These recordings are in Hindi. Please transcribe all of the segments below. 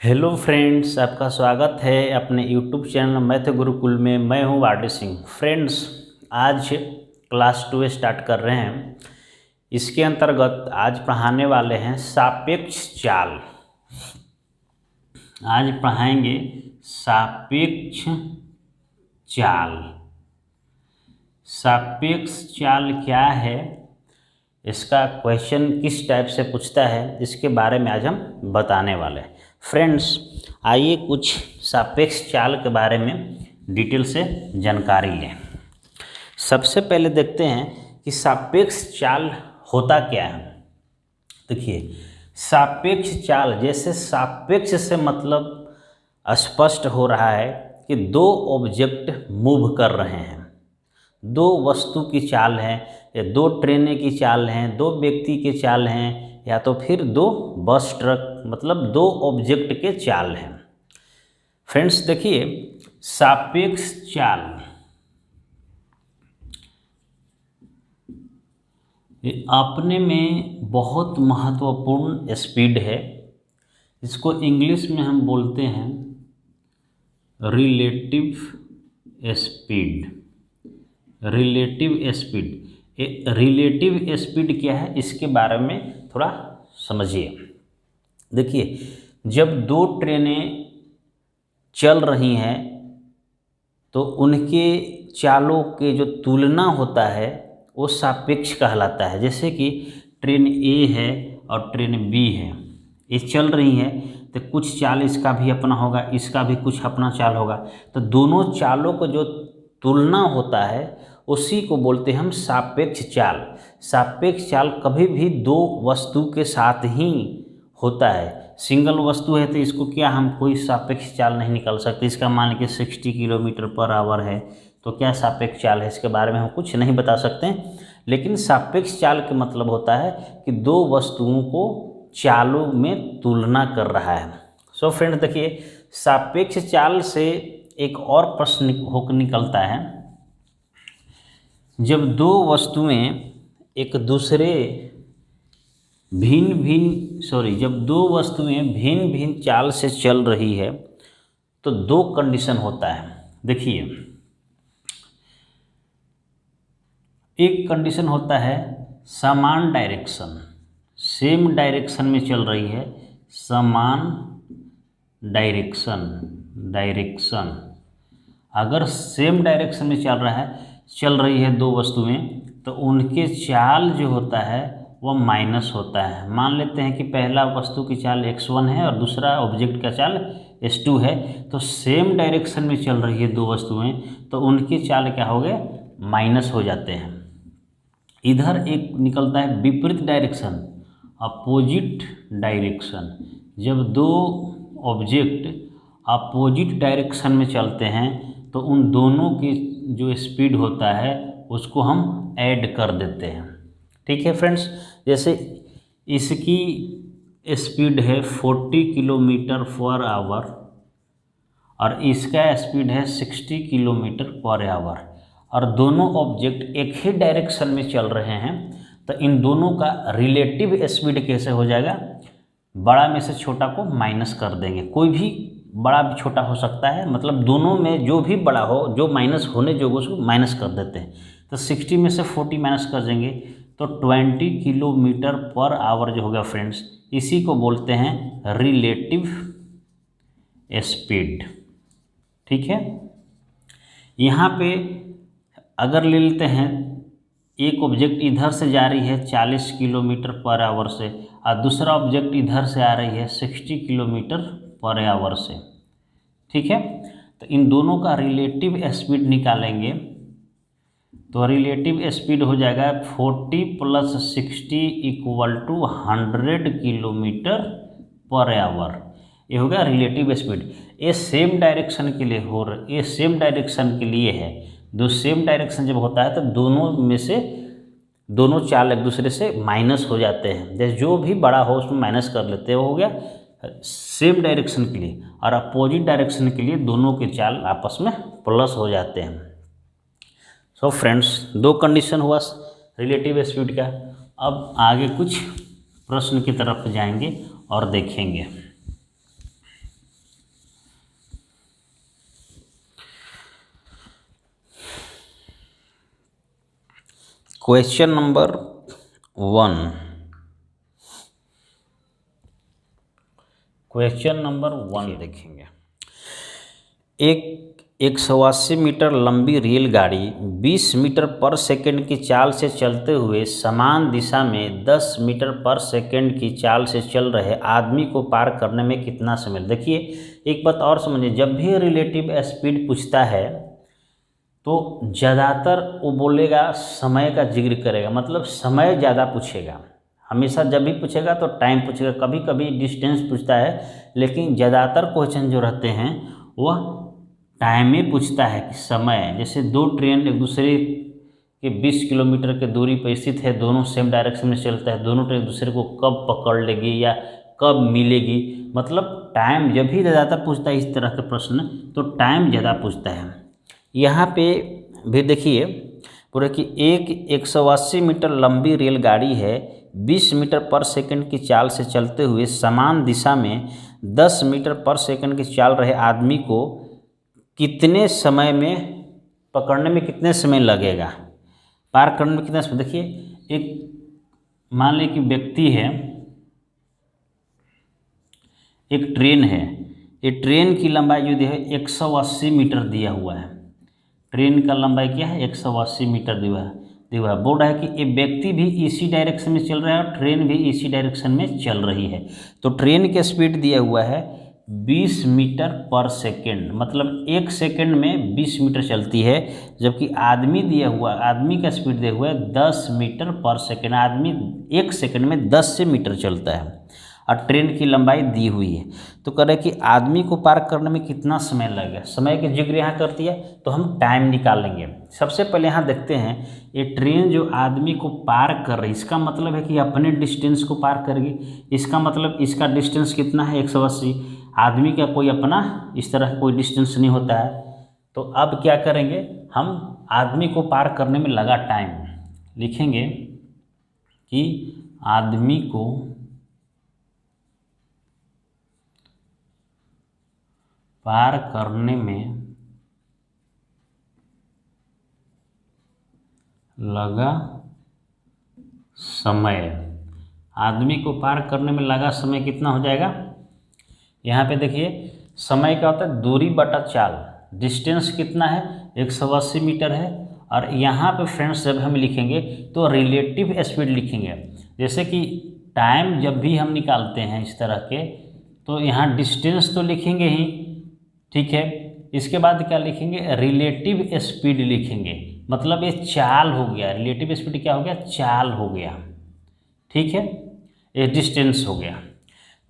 हेलो फ्रेंड्स, आपका स्वागत है अपने यूट्यूब चैनल मैथ गुरुकुल में। मैं हूं वाडी सिंह। फ्रेंड्स, आज क्लास 2 स्टार्ट कर रहे हैं। इसके अंतर्गत आज पढ़ाने वाले हैं सापेक्ष चाल। आज पढ़ाएंगे सापेक्ष चाल। सापेक्ष चाल क्या है, इसका क्वेश्चन किस टाइप से पूछता है, इसके बारे में आज हम बताने वाले हैं। फ्रेंड्स, आइए कुछ सापेक्ष चाल के बारे में डिटेल से जानकारी लें। सबसे पहले देखते हैं कि सापेक्ष चाल होता क्या है। देखिए, सापेक्ष चाल, जैसे सापेक्ष से मतलब स्पष्ट हो रहा है कि दो ऑब्जेक्ट मूव कर रहे हैं, दो वस्तु की चाल है, या दो ट्रेनें की चाल हैं, दो व्यक्ति के चाल हैं, या तो फिर दो बस ट्रक, मतलब दो ऑब्जेक्ट के चाल हैं। फ्रेंड्स देखिए, सापेक्ष चाल ये अपने में बहुत महत्वपूर्ण स्पीड है। इसको इंग्लिश में हम बोलते हैं relative speed. Relative speed, relative speed क्या है, इसके बारे में थोड़ा समझिए। देखिए, जब दो ट्रेनें चल रही हैं तो उनके चालों के जो तुलना होता है वो सापेक्ष कहलाता है। जैसे कि ट्रेन ए है और ट्रेन बी है, ये चल रही है तो कुछ चाल इसका भी अपना होगा, इसका भी कुछ अपना चाल होगा, तो दोनों चालों को जो तुलना होता है उसी को बोलते हैं हम सापेक्ष चाल। सापेक्ष चाल कभी भी दो वस्तु के साथ ही होता है। सिंगल वस्तु है तो इसको क्या हम कोई सापेक्ष चाल नहीं निकाल सकते। इसका मान लीजिए 60 किलोमीटर पर आवर है, तो क्या सापेक्ष चाल है, इसके बारे में हम कुछ नहीं बता सकते। लेकिन सापेक्ष चाल का मतलब होता है कि दो वस्तुओं को चालों में तुलना कर रहा है। सो फ्रेंड देखिए, सापेक्ष चाल से एक और प्रश्न निकलता है। जब दो वस्तुएं एक दूसरे जब दो वस्तुएं भिन्न भिन्न चाल से चल रही है तो दो कंडीशन होता है। देखिए, एक कंडीशन होता है समान डायरेक्शन, सेम डायरेक्शन में चल रही है, समान डायरेक्शन अगर सेम डायरेक्शन में चल रही है दो वस्तुएं, तो उनके चाल जो होता है वह माइनस होता है। मान लेते हैं कि पहला वस्तु की चाल x1 है और दूसरा ऑब्जेक्ट का चाल x2 है, तो सेम डायरेक्शन में चल रही है दो वस्तुएं, तो उनकी चाल क्या हो गए, माइनस हो जाते हैं। इधर एक निकलता है विपरीत डायरेक्शन, अपोजिट डायरेक्शन। जब दो ऑब्जेक्ट अपोजिट डायरेक्शन में चलते हैं तो उन दोनों की जो स्पीड होता है उसको हम ऐड कर देते हैं। ठीक है फ्रेंड्स, जैसे इसकी स्पीड है 40 किलोमीटर पर आवर और इसका स्पीड है 60 किलोमीटर पर आवर, और दोनों ऑब्जेक्ट एक ही डायरेक्शन में चल रहे हैं, तो इन दोनों का रिलेटिव स्पीड कैसे हो जाएगा, बड़ा में से छोटा को माइनस कर देंगे। कोई भी बड़ा भी छोटा हो सकता है, मतलब दोनों में जो भी बड़ा हो, जो माइनस होने जो उसको माइनस कर देते हैं। तो 60 में से 40 माइनस कर देंगे तो 20 किलोमीटर पर आवर जो होगा फ्रेंड्स, इसी को बोलते हैं रिलेटिव स्पीड। ठीक है, यहाँ पे अगर ले लेते हैं एक ऑब्जेक्ट इधर से जा रही है 40 किलोमीटर पर आवर से और दूसरा ऑब्जेक्ट इधर से आ रही है 60 किलोमीटर पर आवर से। ठीक है, तो इन दोनों का रिलेटिव स्पीड निकालेंगे तो रिलेटिव स्पीड हो जाएगा 40 + 60 = 100 किलोमीटर पर आवर। ये होगा रिलेटिव स्पीड। ये सेम डायरेक्शन के लिए ये सेम डायरेक्शन के लिए है। दो सेम डायरेक्शन जब होता है तो दोनों में से दोनों चाल एक दूसरे से माइनस हो जाते हैं। जैसे जो भी बड़ा हो उसमें माइनस कर लेते हैं, वो हो गया सेम डायरेक्शन के लिए। और अपोजिट डायरेक्शन के लिए दोनों के चाल आपस में प्लस हो जाते हैं। सो फ्रेंड्स, दो कंडीशन हुआ रिलेटिव स्पीड का। अब आगे कुछ प्रश्न की तरफ जाएंगे और देखेंगे। Question number 1। क्वेश्चन नंबर 1 देखेंगे। एक 180 मीटर लंबी रेलगाड़ी 20 मीटर पर सेकंड की चाल से चलते हुए समान दिशा में 10 मीटर पर सेकंड की चाल से चल रहे आदमी को पार करने में कितना समय। देखिए एक बात और समझिए, जब भी रिलेटिव स्पीड पूछता है तो ज़्यादातर वो बोलेगा समय का जिक्र करेगा, मतलब समय ज़्यादा पूछेगा। हमेशा जब भी पूछेगा तो टाइम पूछेगा, कभी कभी डिस्टेंस पूछता है, लेकिन ज़्यादातर क्वेश्चन जो रहते हैं वह टाइम में पूछता है कि समय। जैसे दो ट्रेन एक दूसरे के 20 किलोमीटर के दूरी पर स्थित है, दोनों सेम डायरेक्शन में चलता है, दोनों ट्रेन एक दूसरे को कब पकड़ लेगी या कब मिलेगी, मतलब टाइम जब भी ज़्यादातर पूछता है इस तरह के प्रश्न तो टाइम ज़्यादा पूछता है। यहाँ पे भी देखिए पूरा कि एक 180 मीटर लंबी रेलगाड़ी है, 20 मीटर पर सेकंड की चाल से चलते हुए समान दिशा में 10 मीटर पर सेकंड की चाल रहे आदमी को कितने समय में पकड़ने में कितने समय लगेगा, पार करने में कितना समय। देखिए एक मान लें कि व्यक्ति है, एक ट्रेन है, ये ट्रेन की लंबाई जो है 180 मीटर दिया हुआ है। ट्रेन का लंबाई क्या है 180 मीटर दिया है। बोल रहा है कि ये व्यक्ति भी इसी डायरेक्शन में चल रहा है और ट्रेन भी इसी डायरेक्शन में चल रही है। तो ट्रेन की स्पीड दिया हुआ है 20 मीटर पर सेकेंड, मतलब एक सेकेंड में 20 मीटर चलती है, जबकि आदमी का स्पीड दिया हुआ है 10 मीटर पर सेकेंड। आदमी एक सेकेंड में 10 से मीटर चलता है और ट्रेन की लंबाई दी हुई है। तो कह रहे कि आदमी को पार करने में कितना समय लगेगा, समय की जिक्र यहाँ कर दिया तो हम टाइम निकालेंगे। सबसे पहले यहाँ देखते हैं ये ट्रेन जो आदमी को पार कर रही है, इसका मतलब है कि अपने डिस्टेंस को पार करेगी। इसका मतलब इसका डिस्टेंस कितना है 180। आदमी का कोई अपना इस तरह कोई डिस्टेंस नहीं होता है। तो अब क्या करेंगे, हम आदमी को पार करने में लगा टाइम लिखेंगे कि आदमी को पार करने में लगा समय। आदमी को पार करने में लगा समय कितना हो जाएगा, यहाँ पे देखिए समय क्या होता है दूरी बटा चाल, डिस्टेंस कितना है 180 मीटर है। और यहाँ पे फ्रेंड्स जब हम लिखेंगे तो रिलेटिव स्पीड लिखेंगे। जैसे कि टाइम जब भी हम निकालते हैं इस तरह के तो यहाँ डिस्टेंस तो लिखेंगे ही, ठीक है। इसके बाद क्या लिखेंगे रिलेटिव स्पीड लिखेंगे, मतलब ये चाल हो गया। रिलेटिव स्पीड क्या हो गया, चाल हो गया, ठीक है। ये डिस्टेंस हो गया।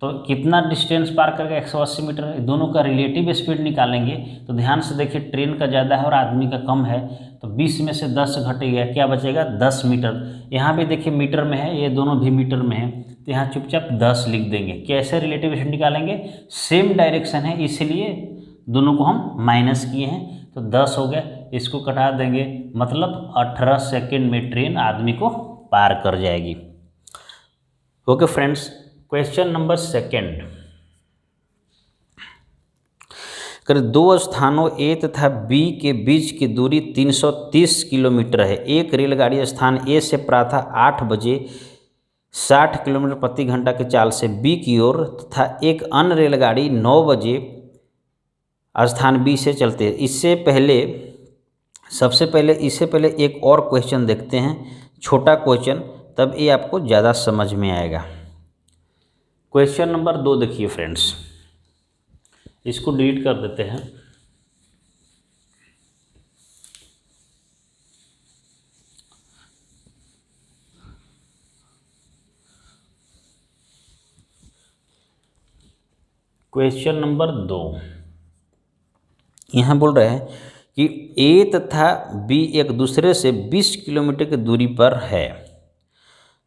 तो कितना डिस्टेंस पार करके 180 मीटर, दोनों का रिलेटिव स्पीड निकालेंगे। तो ध्यान से देखिए ट्रेन का ज़्यादा है और आदमी का कम है, तो 20 में से 10 घटेगा, क्या बचेगा 10 मीटर। यहाँ भी देखिए मीटर में है, ये दोनों भी मीटर में है, तो यहाँ चुपचाप 10 लिख देंगे। कैसे रिलेटिव स्पीड निकालेंगे, सेम डायरेक्शन है इसलिए दोनों को हम माइनस किए हैं, तो 10 हो गया। इसको कटा देंगे, मतलब 18 सेकेंड में ट्रेन आदमी को पार कर जाएगी। Okay friends, question number 2। कर दो स्थानों ए तथा बी के बीच की दूरी 330 किलोमीटर है। एक रेलगाड़ी स्थान ए से प्रातः 8 बजे 60 किलोमीटर प्रति घंटा की चाल से बी की ओर तथा एक अन्य रेलगाड़ी 9 बजे स्थान बी से चलते हैं। इससे पहले एक और क्वेश्चन देखते हैं, छोटा क्वेश्चन, तब ये आपको ज़्यादा समझ में आएगा। क्वेश्चन नंबर 2 देखिए फ्रेंड्स, इसको डिलीट कर देते हैं। क्वेश्चन नंबर 2 यहाँ बोल रहे हैं कि ए तथा बी एक दूसरे से 20 किलोमीटर की दूरी पर है।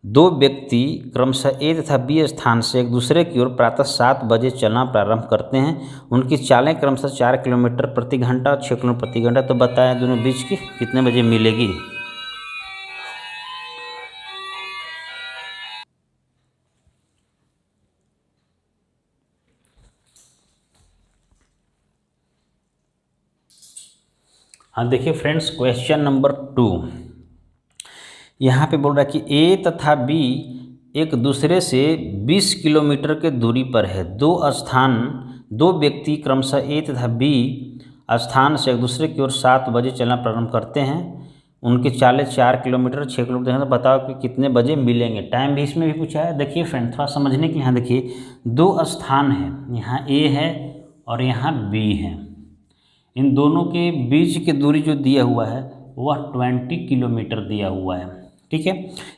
दो व्यक्ति क्रमशः ए तथा बी स्थान से एक दूसरे की ओर प्रातः 7 बजे चलना प्रारंभ करते हैं। उनकी चालें क्रमशः 4 किलोमीटर प्रति घंटा, 6 किलोमीटर प्रति घंटा। तो बताएं दोनों बीच की कितने बजे मिलेगी। हाँ देखिए फ्रेंड्स, क्वेश्चन नंबर 2, यहाँ पे बोल रहा है कि ए तथा बी एक दूसरे से 20 किलोमीटर के दूरी पर है। दो व्यक्ति क्रमशः ए तथा बी स्थान से एक दूसरे की ओर 7 बजे चलना प्रारंभ करते हैं। उनकी चालें 4 किलोमीटर 6 किलोमीटर हैं, तो बताओ कि कितने बजे मिलेंगे। टाइम भी इसमें भी पूछा है। देखिए फ्रेंड, थोड़ा समझने के लिए यहाँ देखिए, 2 स्थान है, यहाँ ए है और यहाँ बी है। इन दोनों के बीच की दूरी जो दिया हुआ है वह 20 किलोमीटर दिया हुआ है। ठीक है,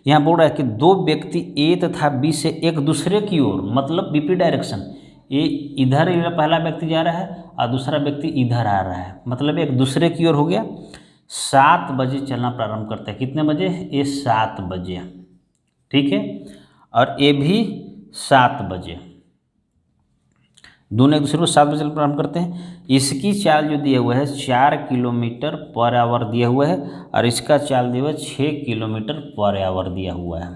यहाँ बोल रहा है कि 2 व्यक्ति ए तथा बी से एक दूसरे की ओर, मतलब विपरीत डायरेक्शन, ए इधर पहला व्यक्ति जा रहा है और दूसरा व्यक्ति इधर आ रहा है, मतलब एक दूसरे की ओर हो गया। 7 बजे चलना प्रारंभ करते हैं। कितने बजे? ये 7 बजे। ठीक है, और ये भी 7 बजे, दोनों एक दूसरे को 7 बजे चलना प्रारंभ करते हैं। इसकी चाल जो दिया हुआ है 4 किलोमीटर पर आवर दिया हुआ है और इसका चाल दिया हुआ है 6 किलोमीटर पर आवर दिया हुआ है।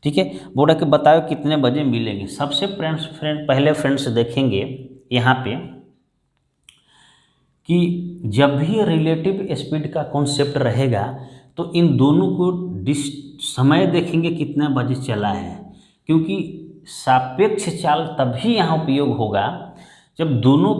ठीक है, बोल रहा है कि बताओ कितने बजे मिलेंगे। सबसे पहले फ्रेंड्स देखेंगे यहाँ पे कि जब भी रिलेटिव स्पीड का कॉन्सेप्ट रहेगा तो इन दोनों को समय देखेंगे कितना बजे चला है, क्योंकि सापेक्ष चाल तभी यहाँ उपयोग होगा जब दोनों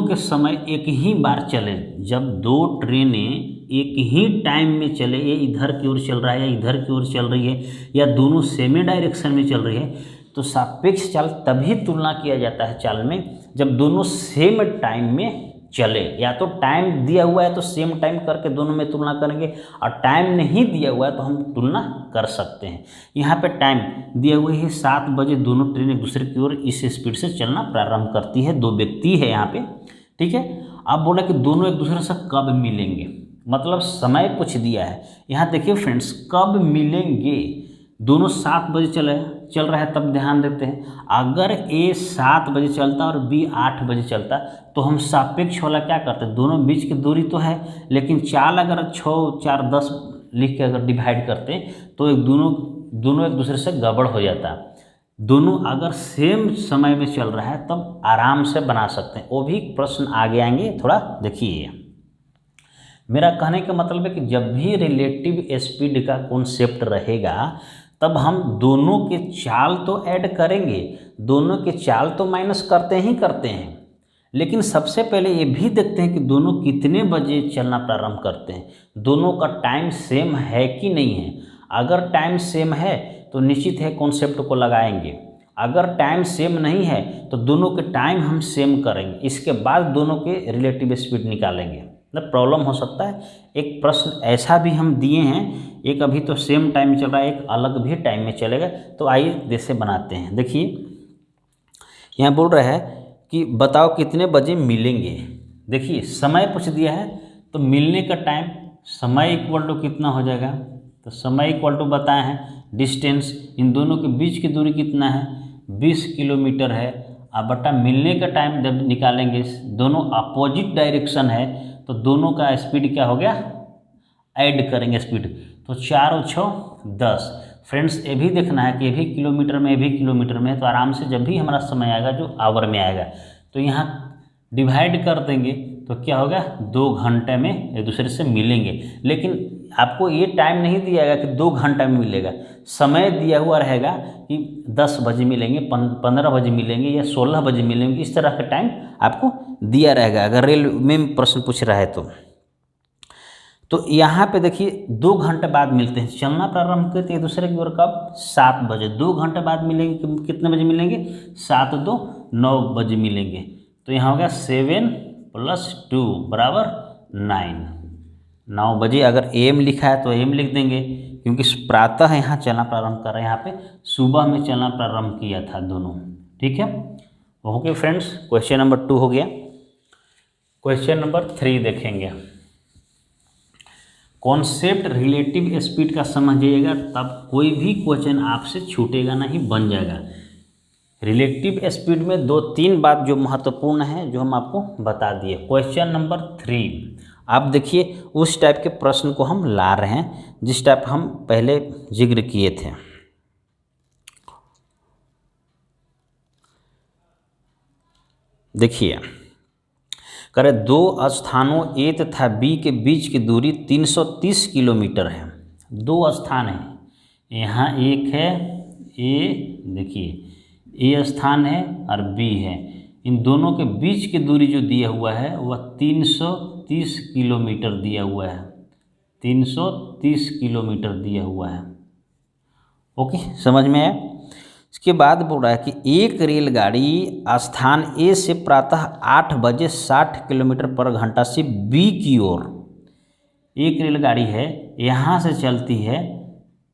के समय एक ही बार चले। जब 2 ट्रेनें एक ही टाइम में चले, ये इधर की ओर चल रहा है या इधर की ओर चल रही है या दोनों सेम डायरेक्शन में चल रही है, तो सापेक्ष चाल तभी तुलना किया जाता है चाल में जब दोनों सेम टाइम में चले। या तो टाइम दिया हुआ है तो सेम टाइम करके दोनों में तुलना करेंगे, और टाइम नहीं दिया हुआ है तो हम तुलना कर सकते हैं। यहाँ पे टाइम दिया हुआ है 7 बजे दोनों ट्रेन एक दूसरे की ओर इस स्पीड से चलना प्रारंभ करती है। 2 व्यक्ति है यहाँ पे। ठीक है, अब बोला कि दोनों एक दूसरे से कब मिलेंगे, मतलब समय पूछ दिया है। यहाँ देखिए फ्रेंड्स, कब मिलेंगे, दोनों 7 बजे चल रहा है, तब ध्यान देते हैं। अगर ए 7 बजे चलता और बी 8 बजे चलता तो हम सापेक्ष वाला क्या करते, दोनों बीच की दूरी तो है, लेकिन चाल अगर 6, 4, 10 लिख के अगर डिवाइड करते तो दोनों एक दूसरे से गड़बड़ हो जाता। दोनों अगर सेम समय में चल रहा है तब आराम से बना सकते हैं। वो भी प्रश्न आगे आएंगे, थोड़ा देखिए। मेरा कहने का मतलब है कि जब भी रिलेटिव स्पीड का कॉन्सेप्ट रहेगा तब हम दोनों के चाल तो ऐड करेंगे, दोनों के चाल तो माइनस करते हैं, लेकिन सबसे पहले ये भी देखते हैं कि दोनों कितने बजे चलना प्रारंभ करते हैं, दोनों का टाइम सेम है कि नहीं है। अगर टाइम सेम है तो निश्चित है कॉन्सेप्ट को लगाएंगे। अगर टाइम सेम नहीं है तो दोनों के टाइम हम सेम करेंगे, इसके बाद दोनों के रिलेटिव स्पीड निकालेंगे। मतलब प्रॉब्लम हो सकता है। एक प्रश्न ऐसा भी हम दिए हैं, एक अभी तो सेम टाइम में चल रहा है, एक अलग भी टाइम में चलेगा, तो आइए जैसे बनाते हैं। देखिए यहाँ बोल रहा है कि बताओ कितने बजे मिलेंगे। देखिए समय पूछ दिया है तो मिलने का टाइम, समय इक्वल टू कितना हो जाएगा, तो समय इक्वल टू बताए हैं डिस्टेंस, इन दोनों के बीच की दूरी कितना है 20 किलोमीटर है। अब बटा मिलने का टाइम जब निकालेंगे, दोनों अपोजिट डायरेक्शन है तो दोनों का स्पीड क्या हो गया, ऐड करेंगे स्पीड, तो 4 और 6 10। फ्रेंड्स ये भी देखना है कि ये भी किलोमीटर में, ये भी किलोमीटर में है, तो आराम से जब भी हमारा समय आएगा जो आवर में आएगा तो यहाँ डिवाइड कर देंगे तो क्या होगा 2 घंटे में एक दूसरे से मिलेंगे। लेकिन आपको ये टाइम नहीं दिया गया कि 2 घंटा में मिलेगा, समय दिया हुआ रहेगा कि 10 बजे मिलेंगे, 15 बजे मिलेंगे या 16 बजे मिलेंगे, इस तरह का टाइम आपको दिया रहेगा अगर रेल में प्रश्न पूछ रहा है तो यहाँ पे देखिए 2 घंटे बाद मिलते हैं। चलना प्रारंभ करते हैं दूसरे की ओर कब, 7 बजे। 2 घंटे बाद मिलेंगे, कितने बजे मिलेंगे, 7 2 9 बजे मिलेंगे। तो यहाँ होगा 7 + 2 = 9 बजे। अगर AM लिखा है तो AM लिख देंगे, क्योंकि प्रातः यहाँ चलना प्रारंभ कर रहे हैं, यहाँ पे सुबह में चलना प्रारंभ किया था दोनों। ठीक है, ओके फ्रेंड्स, क्वेश्चन नंबर 2 हो गया। क्वेश्चन नंबर 3 देखेंगे। कॉन्सेप्ट रिलेटिव स्पीड का समझिएगा, तब कोई भी क्वेश्चन आपसे छूटेगा नहीं, बन जाएगा। रिलेटिव स्पीड में 2-3 बात जो महत्वपूर्ण है जो हम आपको बता दिए। क्वेश्चन नंबर 3, आप देखिए उस टाइप के प्रश्न को हम ला रहे हैं जिस टाइप हम पहले जिक्र किए थे। देखिए करें 2 स्थानों A तथा B के बीच की दूरी 330 किलोमीटर है। दो स्थान है, यहाँ एक है ए, देखिए ए स्थान है और बी है, इन दोनों के बीच की दूरी जो दिया हुआ है वह 330 किलोमीटर दिया हुआ है, 330 किलोमीटर दिया हुआ है। ओके, समझ में आया। इसके बाद बोल रहा है कि एक रेलगाड़ी स्थान ए से प्रातः 8 बजे 60 किलोमीटर पर घंटा से बी की ओर, एक रेलगाड़ी है यहाँ से चलती है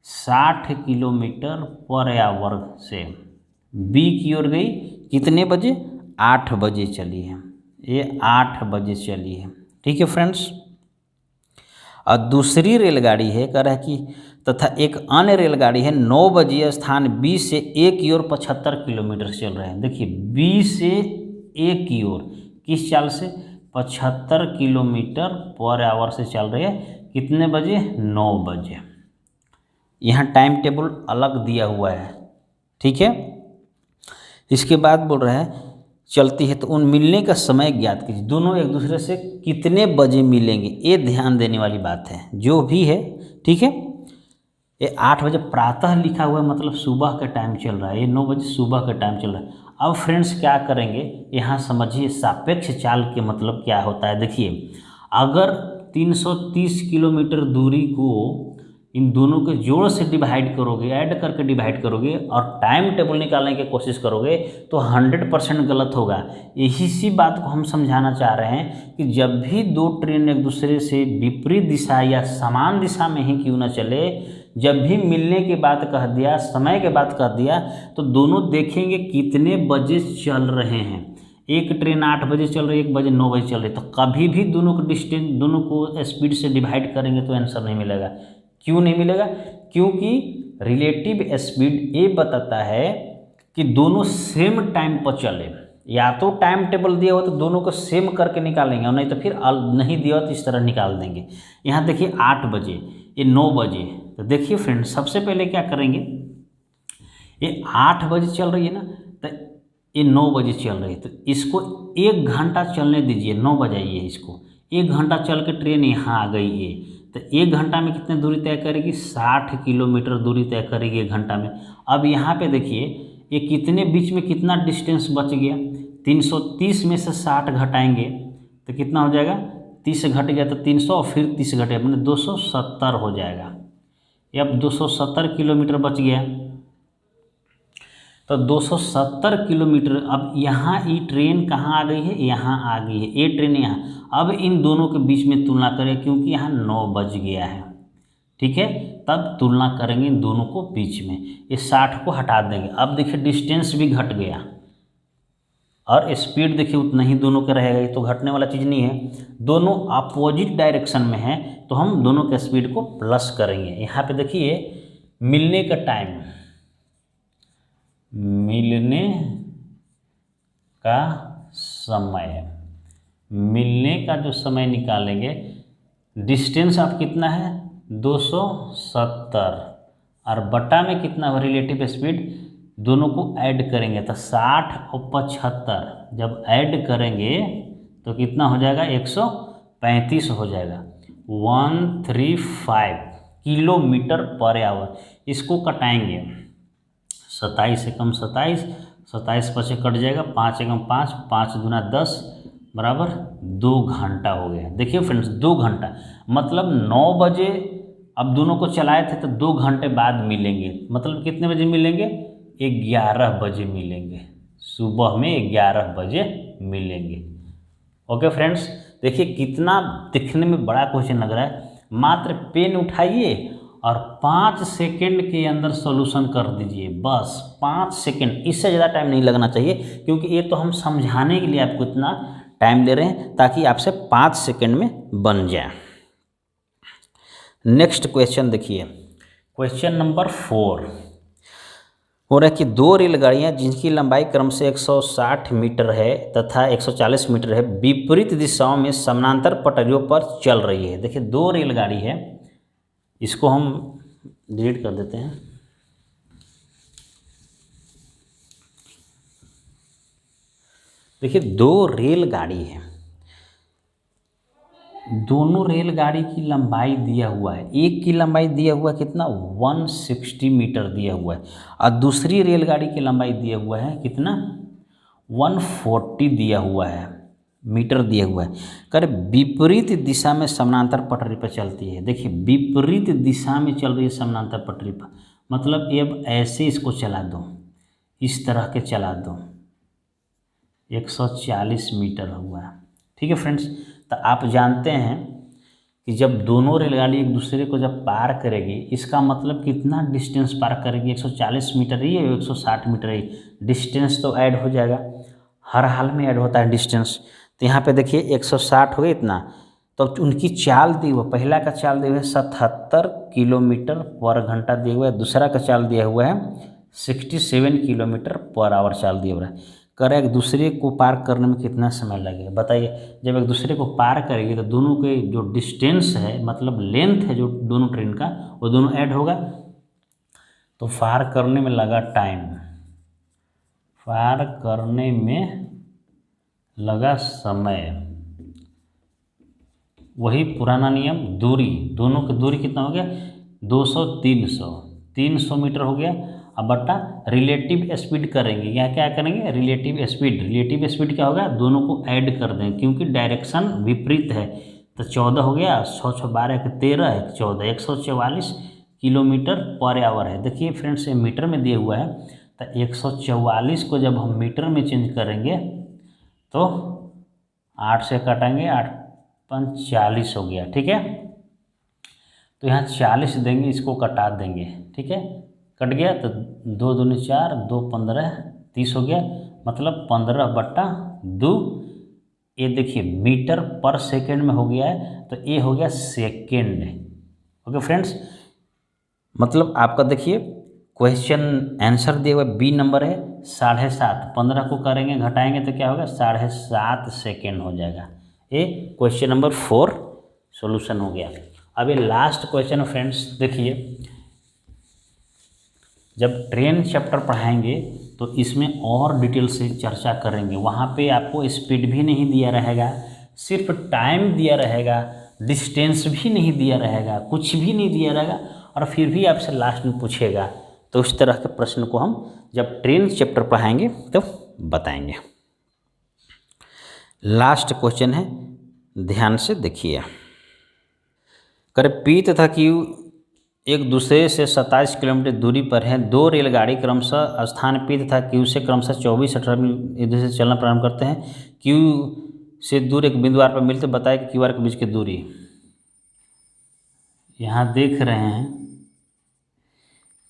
60 किलोमीटर पर आवर से बी की ओर गई, कितने बजे? 8 बजे चली है, ये 8 बजे चली है। ठीक है फ्रेंड्स। और दूसरी रेलगाड़ी है, कह रहा है कि तथा एक अन्य रेलगाड़ी है 9 बजे स्थान बी से ए की ओर 75 किलोमीटर चल रहे हैं। देखिए बी से ए की ओर किस चाल से? 75 किलोमीटर पर आवर से चल रही है, कितने बजे? 9 बजे। यहाँ टाइम टेबल अलग दिया हुआ है, ठीक है। इसके बाद बोल रहा है चलती है तो उन मिलने का समय ज्ञात कीजिए, दोनों एक दूसरे से कितने बजे मिलेंगे, ये ध्यान देने वाली बात है जो भी है, ठीक है। ये 8 बजे प्रातः लिखा हुआ है, मतलब सुबह का टाइम चल रहा है, ये 9 बजे सुबह का टाइम चल रहा है। अब फ्रेंड्स क्या करेंगे, यहाँ समझिए सापेक्ष चाल के मतलब क्या होता है। देखिए अगर 330 किलोमीटर दूरी को इन दोनों के जोड़ से डिवाइड करोगे, ऐड करके डिवाइड करोगे और टाइम टेबल निकालने की कोशिश करोगे तो 100% गलत होगा। यही सी बात को हम समझाना चाह रहे हैं कि जब भी दो ट्रेन एक दूसरे से विपरीत दिशा या समान दिशा में ही क्यों न चले, जब भी मिलने के बाद कह दिया, समय के बाद कह दिया, तो दोनों देखेंगे कितने बजे चल रहे हैं। एक ट्रेन 8 बजे चल रही है, 1 बजे 9 बजे चल रही है, तो कभी भी दोनों को डिस्टेंस, दोनों को स्पीड से डिवाइड करेंगे तो आंसर नहीं मिलेगा। क्यों नहीं मिलेगा? क्योंकि रिलेटिव स्पीड ये बताता है कि दोनों सेम टाइम पर चले। या तो टाइम टेबल दिया हो तो दोनों को सेम करके निकालेंगे, और नहीं तो फिर नहीं दिया हो तो इस तरह निकाल देंगे। यहाँ देखिए 8 बजे, ये 9 बजे, तो देखिए फ्रेंड सबसे पहले क्या करेंगे, ये 8 बजे चल रही है ना, तो ये 9 बजे चल रही है, तो इसको 1 घंटा चलने दीजिए, 9 बजाइए इसको, 1 घंटा चल के ट्रेन यहाँ आ गई है, तो 1 घंटा में कितनी दूरी तय करेगी? 60 किलोमीटर दूरी तय करेगी 1 घंटा में। अब यहाँ पे देखिए ये कितने बीच में कितना डिस्टेंस बच गया, 330 में से 60 घटाएंगे तो कितना हो जाएगा? 30 घट गया तो 300 और फिर 30 घटे, मैंने 270 हो जाएगा। ये अब 270 किलोमीटर बच गया, तो 270 किलोमीटर। अब यहाँ ये ट्रेन कहाँ आ गई है? यहाँ आ गई है, ये ट्रेन यहाँ। अब इन दोनों के बीच में तुलना करें, क्योंकि यहाँ 9 बज गया है, ठीक है, तब तुलना करेंगे इन दोनों को बीच में। ये 60 को हटा देंगे, अब देखिए डिस्टेंस भी घट गया और स्पीड देखिए उतना ही दोनों का रहेगा, ये तो घटने वाला चीज़ नहीं है। दोनों अपोजिट डायरेक्शन में है तो हम दोनों के स्पीड को प्लस करेंगे। यहाँ पे देखिए मिलने का टाइम, मिलने का समय, मिलने का जो समय निकालेंगे, डिस्टेंस अब कितना है? 270, और बटा में कितना हो रिलेटिव स्पीड, दोनों को ऐड करेंगे तो 60 और 75 जब ऐड करेंगे तो कितना हो जाएगा? 135 हो जाएगा, 135 किलोमीटर पर आवर। इसको कटाएंगे, 27 से कम 27, 27 पचे कट जाएगा, 5 एकम 5, 5 दूना 10 बराबर 2 घंटा हो गया। देखिए फ्रेंड्स 2 घंटा मतलब 9 बजे अब दोनों को चलाए थे तो 2 घंटे बाद मिलेंगे, मतलब कितने बजे मिलेंगे? 11 बजे मिलेंगे, सुबह में 11 बजे मिलेंगे। ओके फ्रेंड्स, देखिए कितना दिखने में बड़ा क्वेश्चन लग रहा है। मात्र पेन उठाइए और 5 सेकंड के अंदर सॉल्यूशन कर दीजिए, बस 5 सेकंड, इससे ज़्यादा टाइम नहीं लगना चाहिए, क्योंकि ये तो हम समझाने के लिए आपको इतना टाइम दे रहे हैं ताकि आपसे 5 सेकंड में बन जाए। नेक्स्ट क्वेश्चन देखिए, क्वेश्चन नंबर 4 हो रहा है कि 2 रेलगाड़ियाँ जिनकी लंबाई क्रम से 160 मीटर है तथा 140 मीटर है, विपरीत दिशाओं में समानांतर पटरियों पर चल रही है। देखिए 2 रेलगाड़ी है, इसको हम डिलीट कर देते हैं। देखिए 2 रेलगाड़ी है, दोनों रेलगाड़ी की लंबाई दिया हुआ है, एक की लंबाई दिया हुआ है कितना 160 मीटर दिया हुआ है, और दूसरी रेलगाड़ी की लंबाई दिया हुआ है कितना 140 दिया हुआ है, मीटर दिया हुआ है। कर विपरीत दिशा में समानांतर पटरी पर चलती है। देखिए विपरीत दिशा में चल रही है समानांतर पटरी पर, मतलब ये अब ऐसे इसको चला दो, इस तरह के चला दो, 140 मीटर हुआ है। ठीक है फ्रेंड्स, तो आप जानते हैं कि जब दोनों रेलगाड़ी एक दूसरे को जब पार करेगी, इसका मतलब कितना डिस्टेंस पार करेगी, 140 मीटर ही है, 160 मीटर ही, डिस्टेंस तो ऐड हो जाएगा, हर हाल में ऐड होता है डिस्टेंस। तो यहाँ पे देखिए 160 हो गया इतना, तो उनकी चाल दी हुआ, पहला का चाल दिया हुआ है 77 किलोमीटर पर घंटा दिया हुआ है, दूसरा का चाल दिया हुआ है 67 किलोमीटर पर आवर चाल दिया हुआ है। कर एक दूसरे को पार करने में कितना समय लगेगा बताइए। जब एक दूसरे को पार करेगी तो दोनों के जो डिस्टेंस है, मतलब लेंथ है जो दोनों ट्रेन का, वो दोनों ऐड होगा, तो पार करने में लगा टाइम, पार करने में लगा समय, वही पुराना नियम, दूरी, दोनों की दूरी कितना हो गया 200 300 मीटर हो गया। अब बट्टा रिलेटिव स्पीड करेंगे, यहाँ क्या करेंगे रिलेटिव स्पीड क्या होगा, दोनों को ऐड कर देंगे क्योंकि डायरेक्शन विपरीत है। तो 14 हो गया, 6 6 12 13 14, 144 किलोमीटर पर आवर है। देखिए फ्रेंड्स ये मीटर में दिया हुआ है, तो 144 को जब हम मीटर में चेंज करेंगे तो 8 से काटेंगे, 8 5 40 हो गया। ठीक है, तो यहाँ 40 देंगे, इसको कटा देंगे। ठीक है, कट गया तो 2 दूनी 4, 2 15 30 हो गया, मतलब 15/2। ये देखिए मीटर पर सेकेंड में हो गया है, तो ये हो गया सेकेंड। ओके फ्रेंड्स, मतलब आपका देखिए क्वेश्चन आंसर दिया हुआ बी नंबर है 7.5, 15 को करेंगे घटाएंगे तो क्या होगा 7.5 सेकेंड हो जाएगा। ये क्वेश्चन नंबर 4 सॉल्यूशन हो गया। अब ये लास्ट क्वेश्चन फ्रेंड्स देखिए, जब ट्रेन चैप्टर पढ़ाएंगे तो इसमें और डिटेल से चर्चा करेंगे। वहाँ पे आपको स्पीड भी नहीं दिया रहेगा, सिर्फ टाइम दिया रहेगा, डिस्टेंस भी नहीं दिया रहेगा, कुछ भी नहीं दिया रहेगा, और फिर भी आपसे लास्ट में पूछेगा। तो इस तरह के प्रश्न को हम जब ट्रेन चैप्टर पढ़ाएंगे तो बताएंगे। लास्ट क्वेश्चन है, ध्यान से देखिए। कर पी तथा क्यू एक दूसरे से 27 किलोमीटर दूरी पर है। दो रेलगाड़ी क्रमशः स्थान पी तथा क्यू से क्रमशः 24-18 मिनट एक दूसरे से चलना प्रारंभ करते हैं। क्यू से दूर एक बिंदु आर पर मिलते, बताए कि क्यू आर के बीच की दूरी। यहाँ देख रहे हैं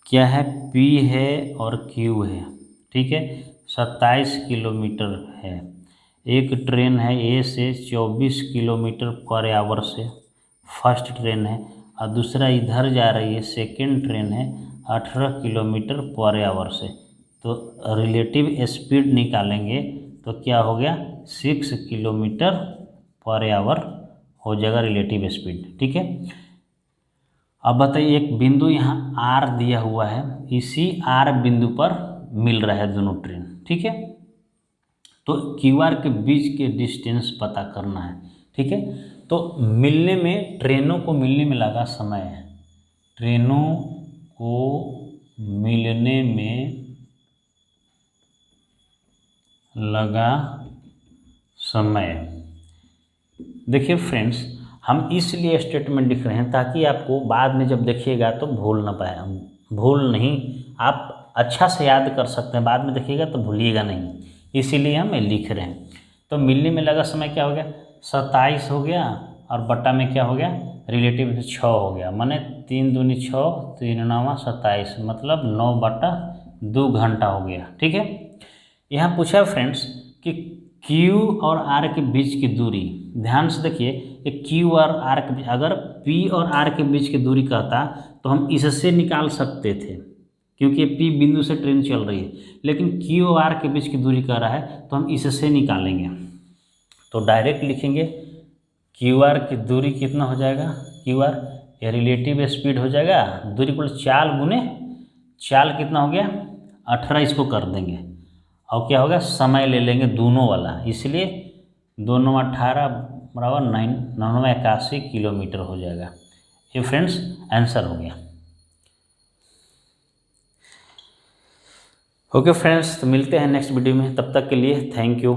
क्या है, पी है और क्यू है। ठीक है, 27 किलोमीटर है। एक ट्रेन है ए से 24 किलोमीटर पर आवर से, फर्स्ट ट्रेन है, और दूसरा इधर जा रही है सेकेंड ट्रेन है 18 किलोमीटर पर आवर से। तो रिलेटिव स्पीड निकालेंगे तो क्या हो गया 6 किलोमीटर पर आवर हो जाएगा रिलेटिव स्पीड। ठीक है, अब बताइए एक बिंदु यहाँ आर दिया हुआ है, इसी आर बिंदु पर मिल रहा है दोनों ट्रेन। ठीक है, तो क्यू आर के बीच के डिस्टेंस पता करना है। ठीक है, तो मिलने में, ट्रेनों को मिलने में लगा समय है, ट्रेनों को मिलने में लगा समय। देखिए फ्रेंड्स, हम इसलिए स्टेटमेंट लिख रहे हैं ताकि आपको बाद में जब देखिएगा तो भूल ना पाए, भूल नहीं, आप अच्छा से याद कर सकते हैं, बाद में देखिएगा तो भूलिएगा नहीं, इसीलिए हम लिख रहे हैं। तो मिलने में लगा समय क्या हो गया 27 हो गया, और बट्टा में क्या हो गया रिलेटिव 6 हो गया, माने 3 दूनी 6, 3 9 27, मतलब 9/2 घंटा हो गया। ठीक है, यहाँ पूछा फ्रेंड्स कि Q और R के बीच की दूरी, ध्यान से देखिए, एक Q और R के बीच, अगर P और R के बीच की दूरी कहता तो हम इससे निकाल सकते थे क्योंकि P बिंदु से ट्रेन चल रही है, लेकिन Q और R के बीच की दूरी कह रहा है तो हम इससे निकालेंगे। तो डायरेक्ट लिखेंगे QR की दूरी कितना हो जाएगा, QR ये रिलेटिव स्पीड हो जाएगा, दूरी को चाल गुने चाल कितना हो गया 18, इसको कर देंगे, और क्या होगा समय ले लेंगे दोनों वाला, इसलिए 2 9 18 बराबर 981 किलोमीटर हो जाएगा। ये फ्रेंड्स आंसर हो गया। ओके फ्रेंड्स, तो मिलते हैं नेक्स्ट वीडियो में, तब तक के लिए थैंक यू।